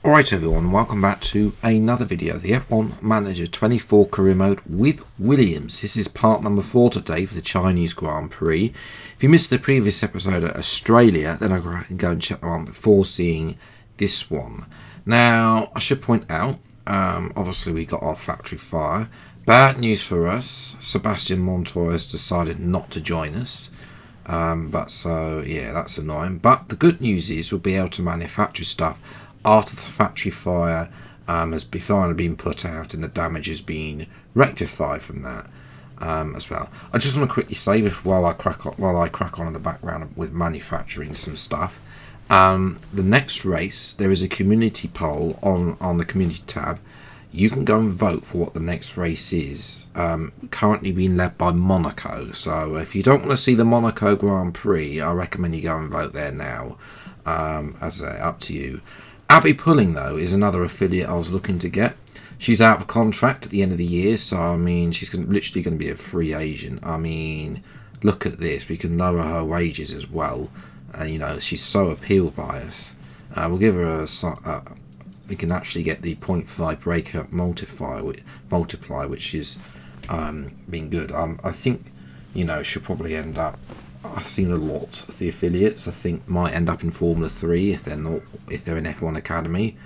Alright everyone, welcome back to another video, the F1 Manager 24 career mode with Williams. This is part number 4 today for the Chinese Grand Prix. If you missed the previous episode at Australia, then I can go and check that one before seeing this one. Now, I should point out, obviously we got our factory fire. Bad news for us, Sebastian Montoya has decided not to join us. Yeah, that's annoying. But the good news is we'll be able to manufacture stuff after the factory fire has finally been put out and the damage has been rectified from that as well. I just want to quickly say this while I crack on in the background with manufacturing some stuff. The next race, there is a community poll on the community tab. You can go and vote for what the next race is. Currently being led by Monaco. So if you don't want to see the Monaco Grand Prix, I recommend you go and vote there now. Up to you. Abby Pulling, though, is another affiliate I was looking to get. She's out of contract at the end of the year, so, I mean, she's literally going to be a free agent. I mean, look at this. We can lower her wages as well. You know, she's so appealed by us. We'll give her we can actually get the 0.5 breakup multiply, which is been good. I think, you know, she'll probably end up... I've seen a lot of the affiliates. I think might end up in Formula 3 if they're in F1 Academy,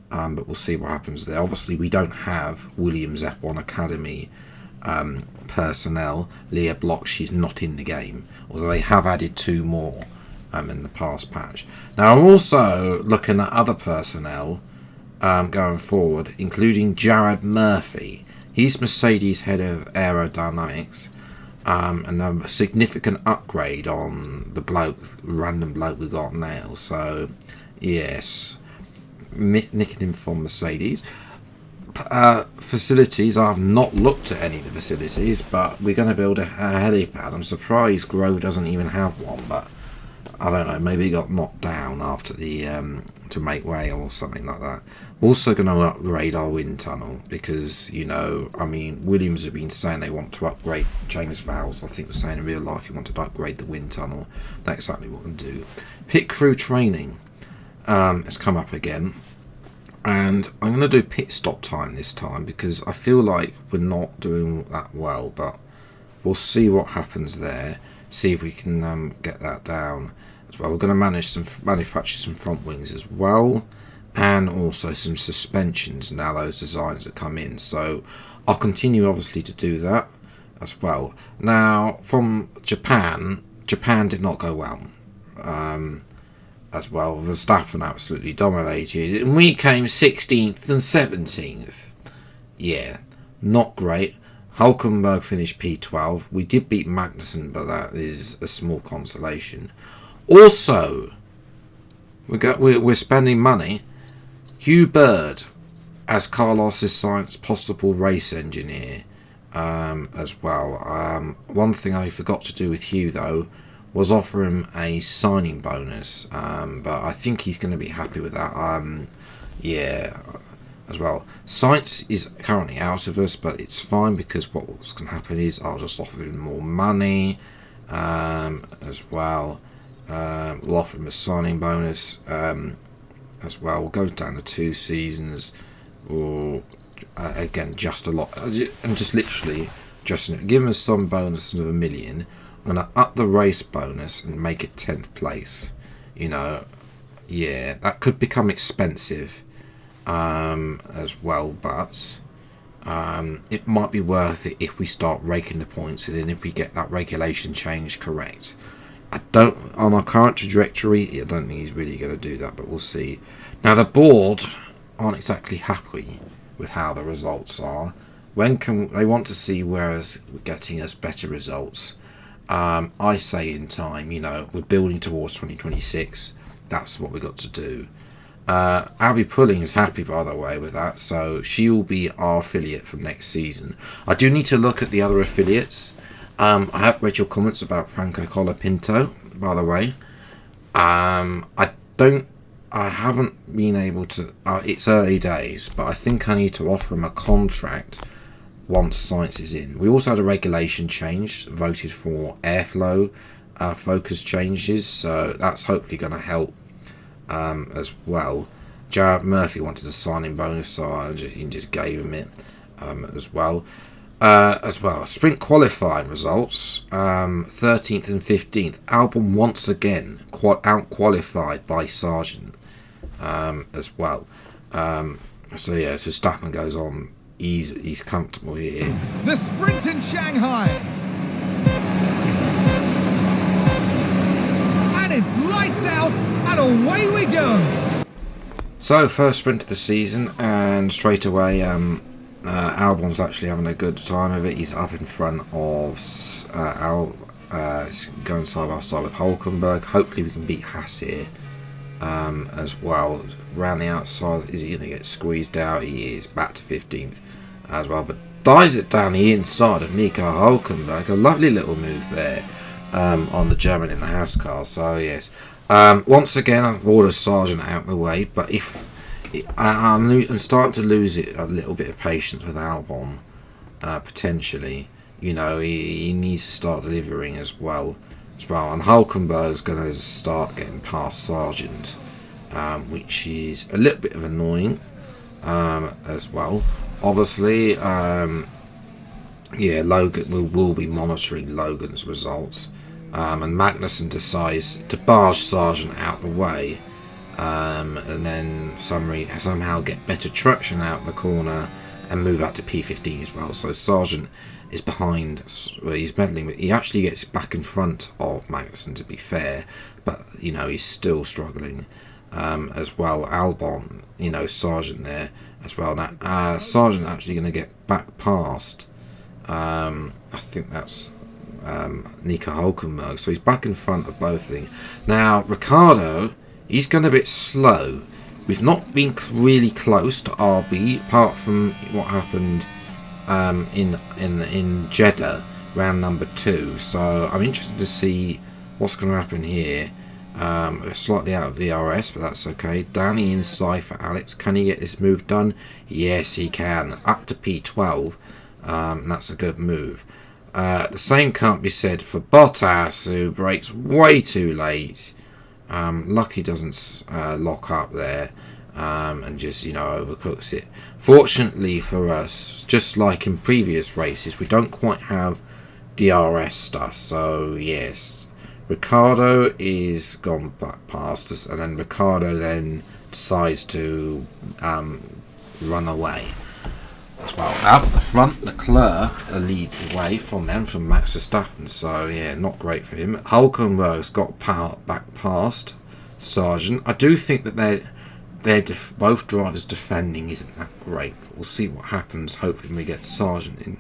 but we'll see what happens there. Obviously, we don't have Williams F1 Academy personnel. Leah Block, she's not in the game, although they have added 2 more in the past patch. Now, I'm also looking at other personnel going forward, including Jared Murphy. He's Mercedes head of aerodynamics. And a significant upgrade on the random bloke we got now. So, yes, nicking him from Mercedes. Facilities, I've not looked at any of the facilities, but we're going to build a helipad. I'm surprised Grove doesn't even have one, but I don't know, maybe he got knocked down after the to make way or something like that. Also going to upgrade our wind tunnel because, you know, I mean, Williams have been saying they want to upgrade James Vowles. I think was saying in real life he wanted to upgrade the wind tunnel. That's exactly what we're going to do. Pit crew training has come up again. And I'm going to do pit stop time this time because I feel like we're not doing that well. But we'll see what happens there. See if we can get that down as well. We're going to manufacture some front wings as well. And also some suspensions now those designs that come in. So I'll continue obviously to do that as well. Now from Japan did not go well as well. Verstappen absolutely dominated. And we came 16th and 17th. Yeah, not great. Hulkenberg finished P12. We did beat Magnussen, but that is a small consolation. Also, we're spending money. Hugh Bird as Carlos Sainz's possible race engineer as well. One thing I forgot to do with Hugh, though, was offer him a signing bonus. But I think he's going to be happy with that. Yeah, as well. Sainz is currently out of us, but it's fine because what's going to happen is I'll just offer him more money as well. We'll offer him a signing bonus. As well, we'll go down to 2 seasons, or again, just a lot, and just literally, just give us some bonus of $1 million. I'm gonna up the race bonus and make it 10th place. You know, yeah, that could become expensive, as well, but it might be worth it if we start raking the points, and then if we get that regulation change correct. On our current trajectory, I don't think he's really going to do that, but we'll see. Now, the board aren't exactly happy with how the results are. They want to see we're getting us better results. I say in time, you know, we're building towards 2026. That's what we've got to do. Abby Pulling is happy, by the way, with that, so she will be our affiliate from next season. I do need to look at the other affiliates. I have read your comments about Franco Colapinto, by the way. I haven't been able to... it's early days, but I think I need to offer him a contract once Sainz is in. We also had a regulation change, voted for airflow focus changes, so that's hopefully going to help as well. Jared Murphy wanted a signing bonus, so he just gave him it as well. Sprint qualifying results, 13th and 15th. Albon once again out-qualified by Sargent as well. So Stappen goes on. He's comfortable here. The sprint in Shanghai, and it's lights out, and away we go. So first sprint of the season, and straight away, Albon's actually having a good time of it. He's up in front of going side by side with Hulkenberg. Hopefully we can beat Haas here as well. Around the outside, is he going to get squeezed out? He is. Back to 15th as well, but dies it down the inside of Nico Hulkenberg. A lovely little move there on the German in the Haas car. So yes, once again I've ordered Sargent out of the way, but if I'm starting to lose it a little bit of patience with Albon, potentially, you know, he needs to start delivering as well, and Hulkenberg's going to start getting past Sargent, which is a little bit of annoying as well. Obviously, Logan will be monitoring Logan's results, and Magnussen decides to barge Sargent out of the way, and then somehow get better traction out of the corner and move out to P15 as well. So Sargent is behind. He's meddling with. He actually gets back in front of Magnussen, to be fair, but you know he's still struggling as well. Albon, you know, Sargent there as well. Now Sargent actually going to get back past. I think that's Nico Hulkenberg. So he's back in front of both things. Now Ricciardo, he's going a bit slow. We've not been really close to RB, apart from what happened in Jeddah, round number 2. So I'm interested to see what's going to happen here. Slightly out of VRS, but that's okay. Down the inside for Alex. Can he get this move done? Yes, he can. Up to P12. That's a good move. The same can't be said for Bottas, who brakes way too late. Lucky doesn't lock up there and just, you know, overcooks it. Fortunately for us, just like in previous races, we don't quite have DRS stuff. So yes, Ricciardo is gone back past us, and then Ricciardo then decides to run away as well. Out the front, Leclerc leads the way from Max Verstappen. So yeah, not great for him. Hulkenberg's got back past Sargent. I do think that they're both drivers defending isn't that great. We'll see what happens. Hopefully we get Sargent in.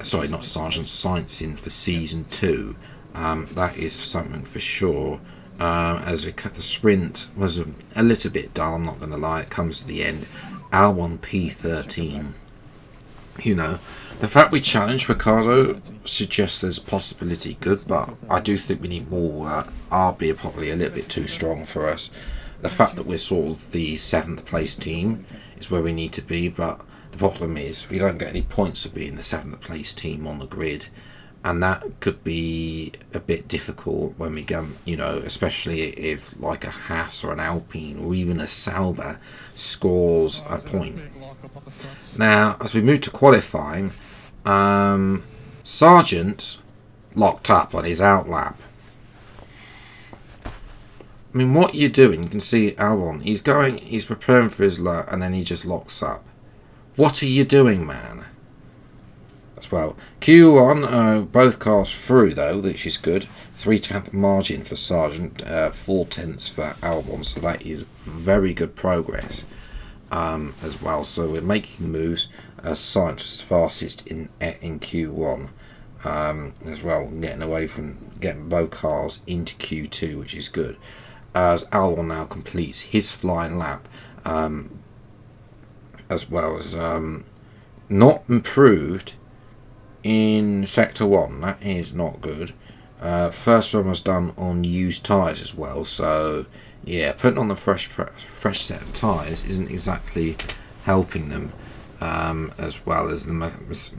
Sorry, not Sargent, Sainz in for season 2. That is something for sure. As we cut the sprint was a little bit dull, I'm not going to lie. It comes to the end. Albon P13. You know, the fact we challenged Ricciardo suggests there's possibility good, but I do think we need more work. RB are probably a little bit too strong for us. The fact that we're sort of the 7th place team is where we need to be, but the problem is we don't get any points for being the 7th place team on the grid, and that could be a bit difficult when we go, you know, especially if like a Haas or an Alpine or even a Sauber scores a point. Now, as we move to qualifying, Sargent locked up on his outlap. I mean, what you're doing, you can see Albon, he's preparing for his lap, and then he just locks up. What are you doing, man? As well. Q1, both cars through though, which is good. 3/10 margin for Sargent, 4/10 for Albon, so that is very good progress as well. So we're making moves. Sainz was fastest in Q1 as well, getting both cars into Q2, which is good. As Albon now completes his flying lap, as well as not improved in Sector 1. That is not good. First one was done on used tyres as well, so yeah, putting on the fresh set of tyres isn't exactly helping them as well as the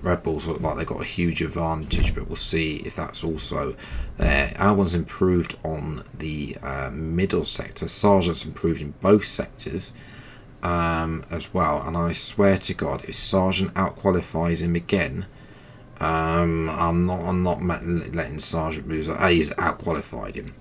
Red Bulls look like they've got a huge advantage, but we'll see if that's also there. Albon's improved on the middle sector. Sargent's improved in both sectors as well, and I swear to God, if Sargent outqualifies him again, I'm not letting Sargent lose. He's outqualified him.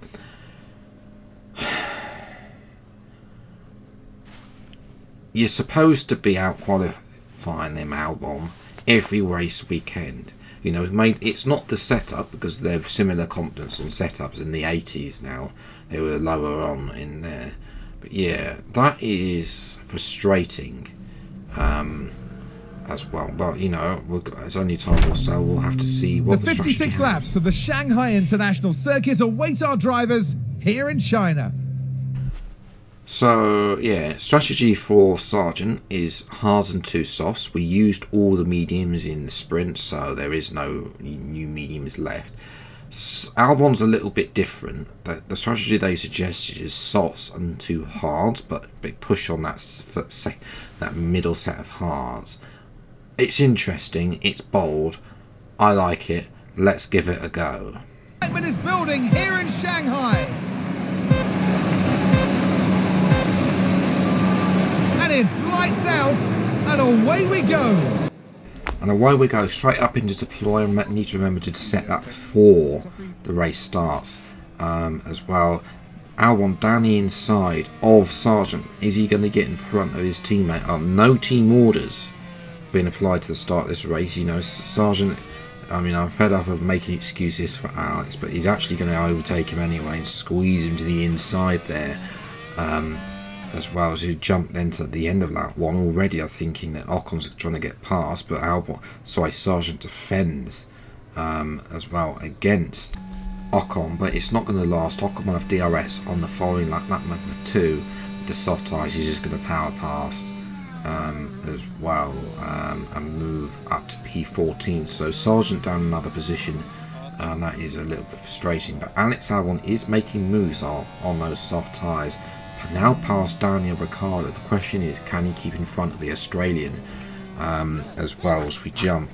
You're supposed to be outqualifying them, Albon, every race weekend. You know, it's not the setup, because they're similar competence on setups in the 80s now. They were lower on in there. But yeah, that is frustrating as well. But, you know, it's only time or so. We'll have to see what the 56 laps of the Shanghai International Circuit await our drivers here in China. So, yeah, strategy for Sargent is hards and 2 softs. We used all the mediums in the sprint, so there is no new mediums left. Albon's a little bit different. The strategy they suggested is softs and 2 hards, but big push on that middle set of hards. It's interesting, it's bold, I like it, let's give it a go. Excitement is building here in Shanghai. And it's lights out, and away we go. And away we go, straight up into deploy. And need to remember to set that before the race starts as well. Albon down the inside of Sargent. Is he going to get in front of his teammate? No team orders being applied to the start of this race. You know, Sargent, I mean, I'm fed up of making excuses for Alex, but he's actually going to overtake him anyway and squeeze him to the inside there. As well as he jumped then to the end of lap 1. Already I'm thinking that Ocon's trying to get past, but Sargent defends as well against Ocon, but it's not going to last. Ocon will have DRS on the following lap number 2. With the soft tyres, he's just going to power past as well and move up to P14. So Sargent down another position. That is a little bit frustrating, but Alex Albon is making moves on those soft tyres. Now past Daniel Ricciardo. The question is, can he keep in front of the Australian as well as we jump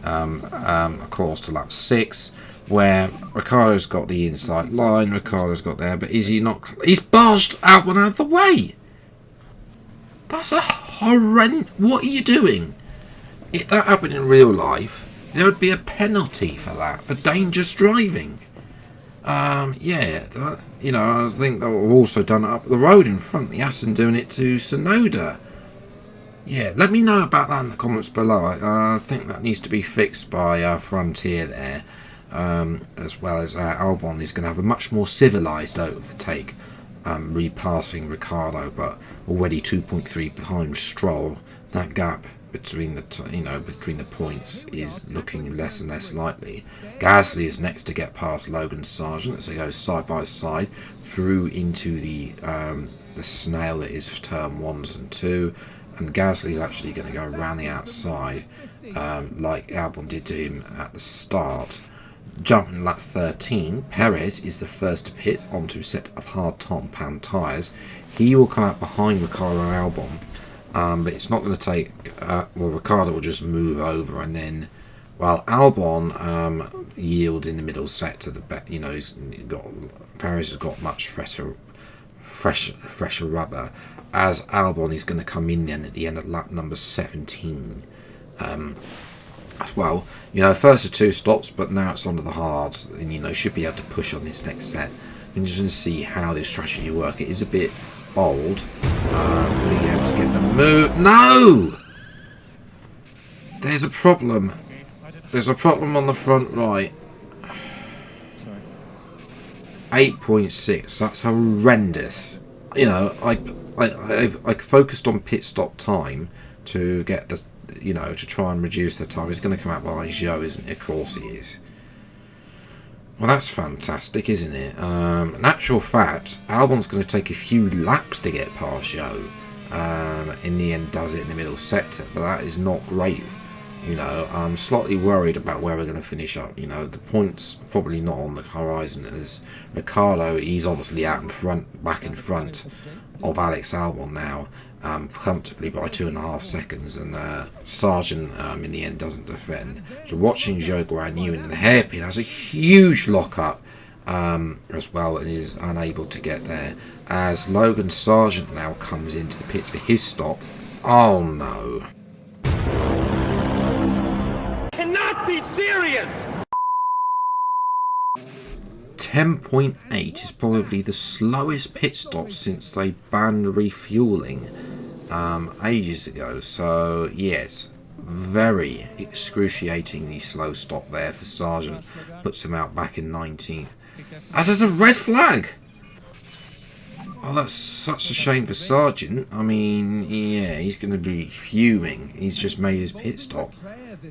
of course to lap 6, where Ricciardo's got the inside line. Ricciardo's got there, but is he not? He's barged Albon out of the way. That's a horrendous. What are you doing? If that happened in real life, there would be a penalty for that, for dangerous driving. Yeah, you know, I think that we've also done it up the road in front. The Aston doing it to Sonoda. Yeah, let me know about that in the comments below. I think that needs to be fixed by Frontier there, as well as Albon is going to have a much more civilised overtake, repassing Ricciardo, but already 2.3 behind Stroll. That gap between the points is looking less and less likely. Gasly is next to get past Logan Sargent as they go side by side through into the snail that is turn 1s and 2, and Gasly is actually going to go around the outside like Albon did to him at the start. Jumping lap 13, Perez is the first to pit onto a set of hard top-pan tyres. He will come out behind Ricciardo and Albon. But it's not going to take. Well, Ricciardo will just move over, and then, while Albon yield in the middle sector, Perez has got much fresher rubber. As Albon is going to come in then at the end of lap number 17. Well, you know, first are 2 stops, but now it's onto the hards, and you know, should be able to push on this next set. And just to see how this strategy works. It is a bit bold. Will he have to get the move? No! There's a problem. There's a problem on the front right. 8.6. That's horrendous. You know, I focused on pit stop time to get the, you know, to try and reduce the time. He's going to come out behind Joe, isn't he? Of course he is. Well, that's fantastic, isn't it? In actual fact, Albon's going to take a few laps to get past Joe. In the end, does it in the middle sector, but that is not great You know, I'm slightly worried about where we're going to finish up. You know, the points are probably not on the horizon as Ricardo, he's obviously out in front, back in front of Alex Albon now, comfortably by 2.5 seconds, and Sargent in the end doesn't defend. So watching Zhou Guan Yu in the hairpin has a huge lock-up as well, and is unable to get there as Logan Sargent now comes into the pits for his stop. Oh no. Cannot be serious! 10.8 is probably the slowest pit stop since they banned refueling ages ago. So yes, very excruciatingly slow stop there for Sargent. Puts him out back in 19th. As there's a red flag. Oh, that's such a shame for Sargent. I mean, yeah, he's going to be fuming. He's just made his pit stop.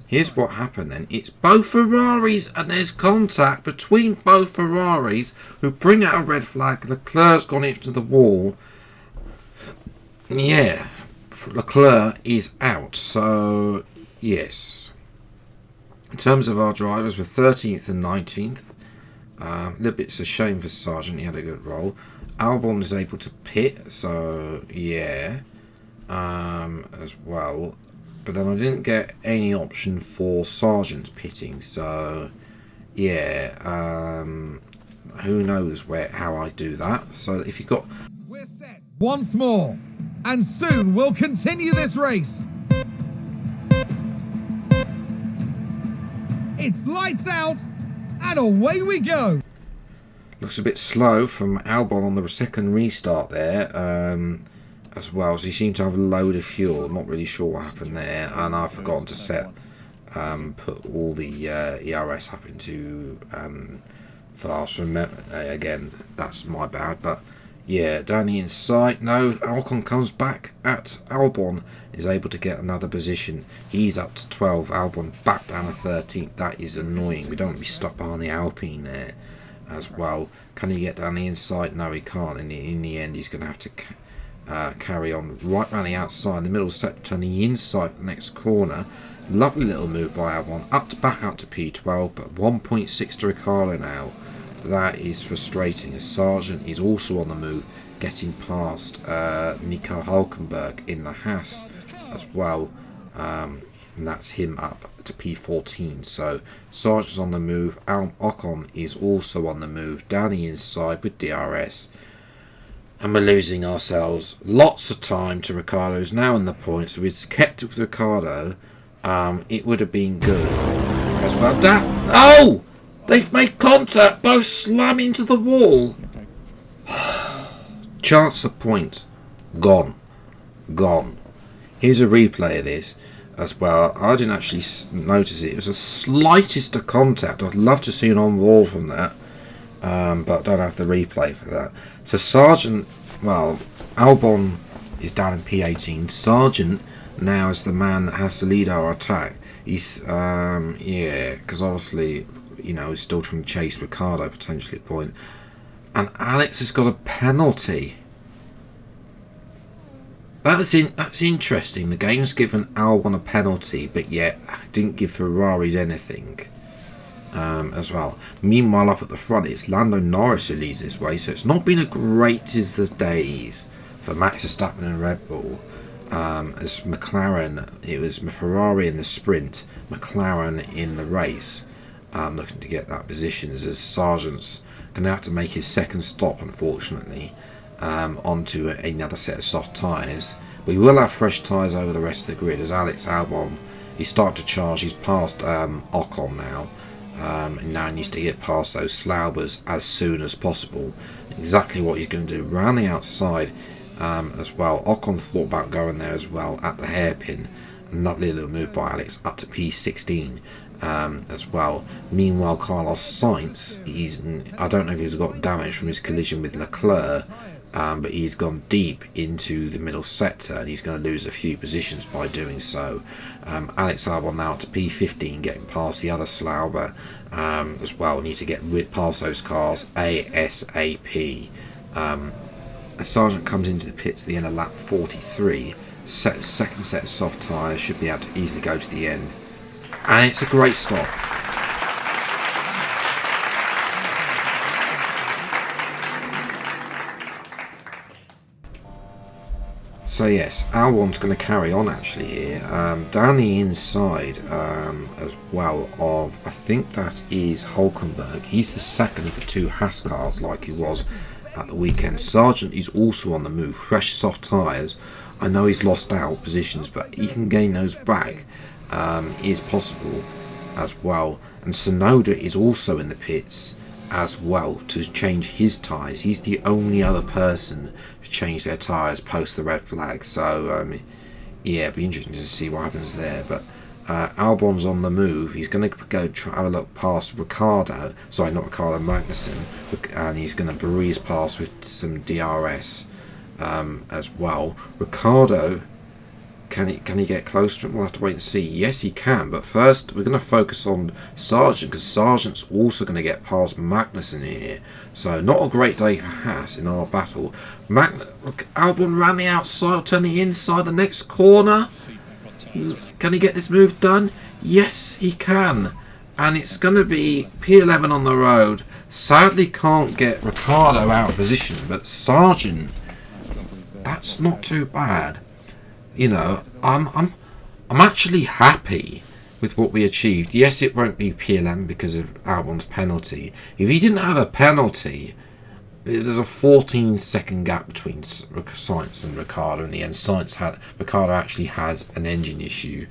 Here's what happened then. It's both Ferraris, and there's contact between both Ferraris who bring out a red flag. Leclerc's gone into the wall. Yeah, Leclerc is out. So, yes. In terms of our drivers, we're 13th and 19th. A little bit's a shame for Sargent. He had a good roll. Albon is able to pit, so yeah, as well. But then I didn't get any option for Sargent's pitting, so yeah, who knows how I do that. So if you got... We're set once more, and soon we'll continue this race. It's lights out, and away we go. Looks a bit slow from Albon on the second restart there, as well. So he seemed to have a load of fuel. Not really sure what happened there, and I've forgotten to put all the ERS up into fast. Again, that's my bad. But yeah, down the inside, no. Ocon comes back at Albon, is able to get another position. He's up to 12. Albon back down to 13th. That is annoying. We don't want to be stuck behind the Alpine there as well. Can he get down the inside? No, he can't. In the end, he's going to have to carry on right around the outside, the middle sector, and the inside, the next corner. Lovely little move by Albon, back up to P12, but 1.6 to Ricardo now. That is frustrating, as Sargent is also on the move, getting past Nico Hülkenberg in the Haas as well, and that's him up to P14. So Sargent's on the move. Ocon is also on the move down the inside with DRS, and we're losing ourselves lots of time to Ricardo, who's now in the points. So we'd kept it with Ricardo, it would have been good as well. Oh, they've made contact, both slam into the wall. Chance of points gone. Here's a replay of this as well. I didn't actually notice it. It was the slightest of contact. I'd love to see an on-roll from that, but I don't have the replay for that. So Sargent, well, Albon is down in P18. Sargent now is the man that has to lead our attack. He's yeah, because obviously, you know, he's still trying to chase Ricardo potentially at point, and Alex has got a penalty. That's interesting. The game's given Albon a penalty, but yet didn't give Ferraris anything as well. Meanwhile, up at the front, it's Lando Norris who leads this way, so it's not been a greatest of days for Max Verstappen and Red Bull. As McLaren, it was Ferrari in the sprint, McLaren in the race, looking to get that position, as Sargent's going to have to make his second stop, unfortunately. Onto another set of soft tyres. We will have fresh tyres over the rest of the grid, as Alex Albon, he's starting to charge. He's past Ocon now, and now he needs to get past those Slaubers as soon as possible. Exactly what he's going to do around the outside as well. Ocon thought about going there as well at the hairpin. Lovely little move by Alex up to P16 as well. Meanwhile, Carlos Sainz, I don't know if he's got damage from his collision with Leclerc, but he's gone deep into the middle sector, and he's going to lose a few positions by doing so. Alex Albon now to P15, getting past the other Slauber as well. Need to get past those cars ASAP. As Sargent comes into the pits at the end of lap 43, second set of soft tyres, should be able to easily go to the end. And it's a great stop. So yes, Albon's going to carry on actually here, down the inside as well of, I think that is Hulkenberg. He's the second of the two Haas cars like he was at the weekend. Sargent is also on the move, fresh soft tyres. I know he's lost out positions, but he can gain those back, is possible as well. And Tsunoda is also in the pits as well to change his tyres. He's the only other person to change their tyres post the red flag. So yeah, it'll be interesting to see what happens there. But Albon's on the move. He's going to go try have a look past Ricciardo. Sorry, not Ricciardo, Magnussen, and he's going to breeze past with some DRS as well. Ricciardo, can he get close to him? We'll have to wait and see. Yes, he can. But first, we're going to focus on Sargent, because Sargent's also going to get past Magnussen here. So not a great day for Haas in our battle. Look, Albon ran the outside, turn the inside the next corner. Can he get this move done? Yes, he can. And it's going to be P11 on the road. Sadly, can't get Ricciardo out of position, but Sargent, that's not too bad. You know, I'm actually happy with what we achieved. Yes, it won't be P11 because of Albon's penalty. If he didn't have a penalty, there's a 14-second gap between Sainz and Ricciardo in the end. Ricciardo actually had an engine issue,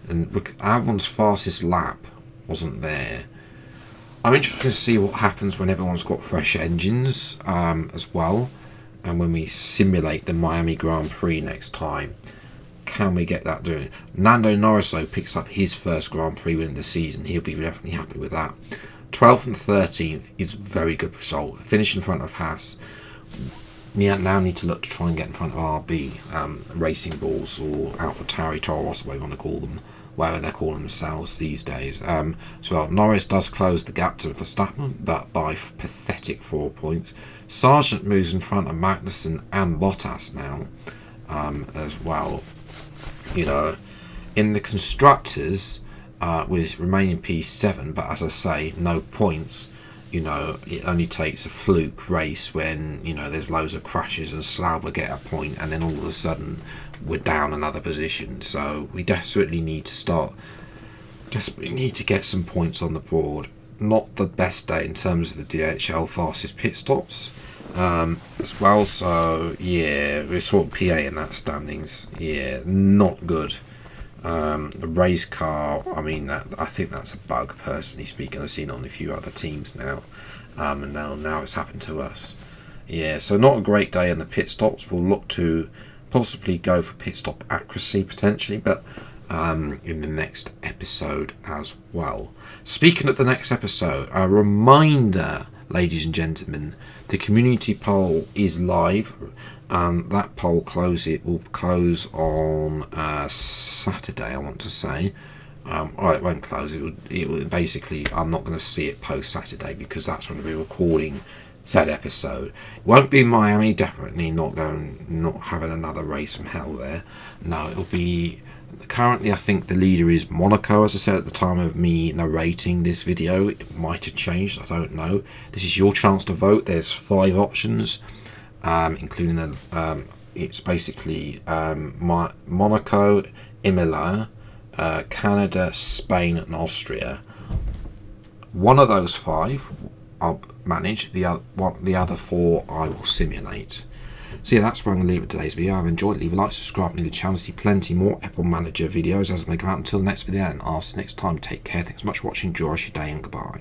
and Albon's fastest lap wasn't there. I'm interested to see what happens when everyone's got fresh engines as well, and when we simulate the Miami Grand Prix next time. Can we get that doing? Lando Norris though picks up his first Grand Prix win of the season. He'll be definitely happy with that. 12th and 13th is a very good result. Finish in front of Haas. We now need to look to try and get in front of RB, Racing Bulls, or AlphaTauri, Toros, whatever you want to call them, whatever they're calling themselves these days. So Norris does close the gap to Verstappen, but by pathetic 4 points. Sargent moves in front of Magnussen and Bottas now, as well. You know, in the constructors, with remaining P7, but as I say, no points. You know, it only takes a fluke race when, you know, there's loads of crashes and Slough will get a point, and then all of a sudden we're down another position. So we desperately need to get some points on the board. Not the best day in terms of the DHL fastest pit stops as well. So yeah, we're sort of PA in that standings. Yeah, not good. The race car, I mean, I think that's a bug, personally speaking. I've seen it on a few other teams now, and now it's happened to us. Yeah, so not a great day in the pit stops. We'll look to possibly go for pit stop accuracy potentially, but in the next episode as well. Speaking of the next episode, a reminder, ladies and gentlemen, the community poll is live. That poll will close on Saturday, I want to say. Or it won't close. It will basically, I'm not going to see it post Saturday because that's when we'll be recording said episode. It won't be Miami, definitely not having another race from hell there. No, it'll be. Currently, I think the leader is Monaco, as I said at the time of me narrating this video. It might have changed, I don't know. This is your chance to vote. There's 5 options, including it's basically Monaco, Imola, Canada, Spain, and Austria. One of those 5 I'll manage. The other 4 I will simulate. So yeah, that's where I'm going to leave it today's video. I've enjoyed it. Leave a like, subscribe to the channel to see plenty more Apple Manager videos as they come out. Until the next video, and I'll see you next time. Take care. Thanks so much for watching. Enjoy your day, and goodbye.